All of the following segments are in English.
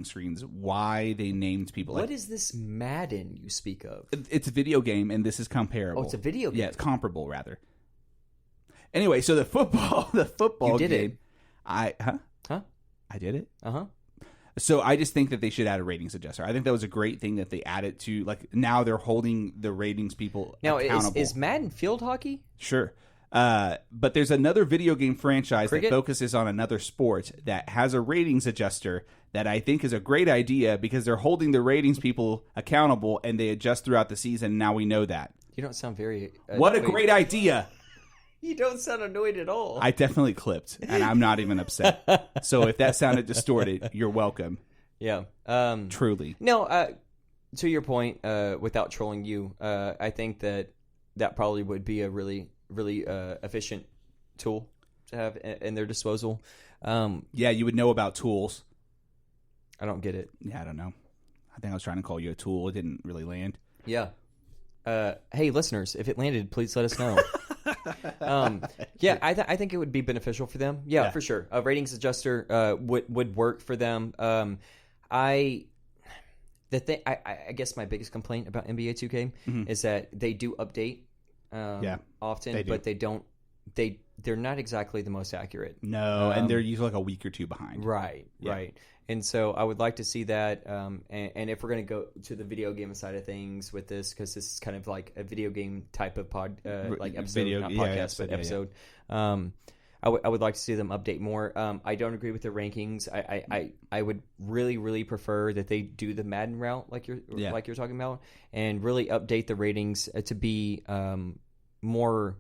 screens why they named people. What is this Madden you speak of? It's a video game, and this is comparable. Oh, it's a video game. Yeah, it's comparable rather. Anyway, so the football You did game. it. I did it. Uh-huh. So I just think that they should add a ratings adjuster. I think that was a great thing that they added to, like, now they're holding the ratings people accountable. Is Madden field hockey? Sure. But there's another video game franchise Cricket? that focuses on another sport that has a ratings adjuster that I think is a great idea because they're holding the ratings people accountable and they adjust throughout the season. Now we know that. You don't sound very... What a great idea. You don't sound annoyed at all. I definitely clipped, and I'm not even upset. So if that sounded distorted, you're welcome. Yeah. Truly. No, to your point, without trolling you, I think that probably would be a really, really efficient tool to have in their disposal. Yeah, you would know about tools. I don't get it. Yeah, I don't know. I think I was trying to call you a tool. It didn't really land. Yeah. Hey, listeners, if it landed, please let us know. Yeah, I think it would be beneficial for them. Yeah, for sure. A ratings adjuster would work for them. I guess my biggest complaint about NBA 2K is that they do update often, but they don't. They're not exactly the most accurate. No, and they're usually like a week or two behind. Right. And so I would like to see that. And if we're going to go to the video game side of things with this, because this is kind of like a video game type of like episode, not podcast, but episode. I would like to see them update more. I don't agree with the rankings. I would really, really prefer that they do the Madden route like you're talking about, and really update the ratings to be more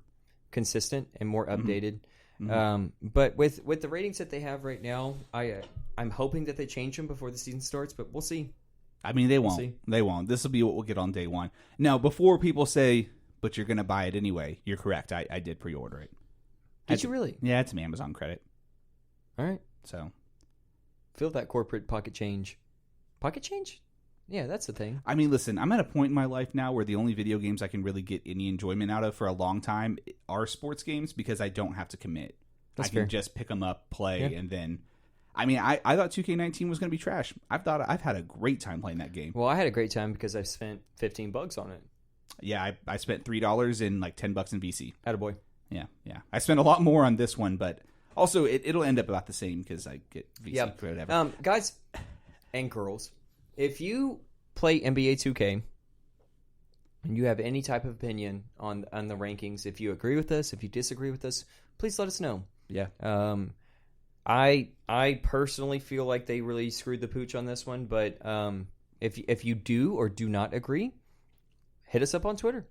consistent and more updated. But with the ratings that they have right now, I'm hoping that they change them before the season starts, but we'll see. I mean, they won't. They won't. This will be what we'll get on day one. Now, before people say, but you're going to buy it anyway, you're correct. I did pre-order it. Did you really? Yeah, it's some Amazon credit. All right. So, feel that corporate pocket change. Pocket change? Yeah, that's the thing. I mean, listen, I'm at a point in my life now where the only video games I can really get any enjoyment out of for a long time are sports games because I don't have to commit. That's I fair. can just pick them up, play, and then... I mean, I thought 2K19 was going to be trash. I've had a great time playing that game. Well, I had a great time because I spent $15 on it. Yeah, I spent $3 and like $10 in VC. Attaboy. Yeah. I spent a lot more on this one, but also it'll end up about the same because I get VC credit. Whatever. Guys and girls, if you play NBA 2K and you have any type of opinion on the rankings, if you agree with us, if you disagree with us, please let us know. Yeah. I personally feel like they really screwed the pooch on this one, but if you do or do not agree, hit us up on Twitter.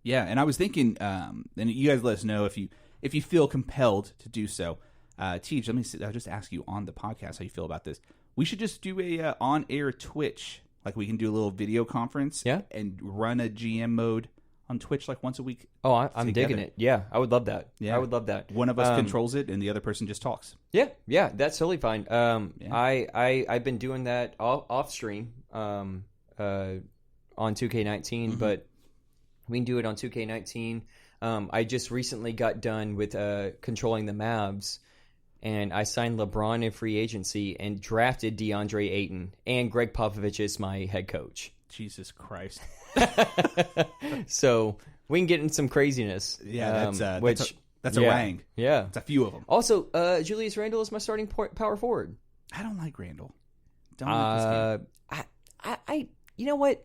Yeah, and I was thinking, and you guys let us know if you feel compelled to do so. Teej, I'll just ask you on the podcast how you feel about this. We should just do a on-air Twitch, like we can do a little video conference, and run a GM mode on Twitch like once a week. Oh, I'm digging it. Yeah, I would love that. Yeah. I would love that. One of us controls it, and the other person just talks. Yeah, that's totally fine. I've been doing that off stream on 2K19, but we can do it on 2K19. I just recently got done with controlling the Mavs, and I signed LeBron in free agency and drafted DeAndre Ayton, and Greg Popovich is my head coach. Jesus Christ. So we can get in some craziness. Yeah, that's a rang. Yeah. It's a few of them. Also, Julius Randle is my starting power forward. I don't like Randle. Don't like this game. I you know what?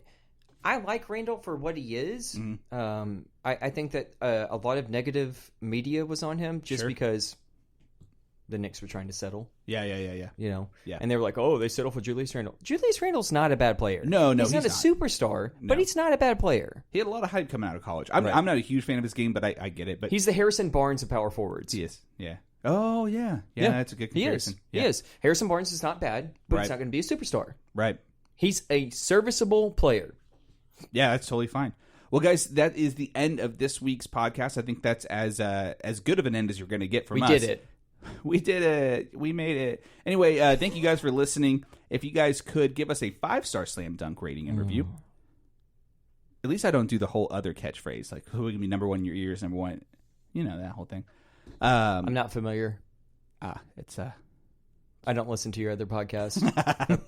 I like Randle for what he is. I think that a lot of negative media was on him just because the Knicks were trying to settle. Yeah. You know? Yeah. And they were like, oh, they settled for Julius Randle. Julius Randle's not a bad player. No, he's not a superstar, but he's not a bad player. He had a lot of hype coming out of college. I'm not a huge fan of his game, but I get it. But he's the Harrison Barnes of power forwards. He is, yeah. Oh, yeah. Yeah, that's a good comparison. He is. Harrison Barnes is not bad, but he's not going to be a superstar. Right. He's a serviceable player. Yeah, that's totally fine. Well, guys, that is the end of this week's podcast. I think that's as good of an end as you're going to get from us. We did it. We did it. We made it. Anyway, thank you guys for listening. If you guys could give us a 5-star slam dunk rating and review. At least I don't do the whole other catchphrase, like who would be number one in your ears, number one. You know, that whole thing. I'm not familiar. It's I don't listen to your other podcast.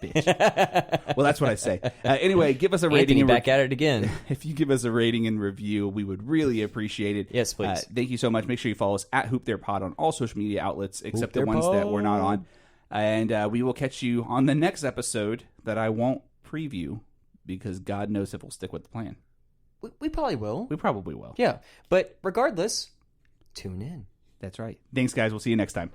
Bitch. Well, that's what I say. Anyway, give us a rating. Anthony, back at it again. If you give us a rating and review, we would really appreciate it. Yes, please. Thank you so much. Make sure you follow us at Hoop Their Pod on all social media outlets, except the ones that we're not on. And we will catch you on the next episode that I won't preview because God knows if we'll stick with the plan. We probably will. We probably will. Yeah. But regardless, tune in. That's right. Thanks, guys. We'll see you next time.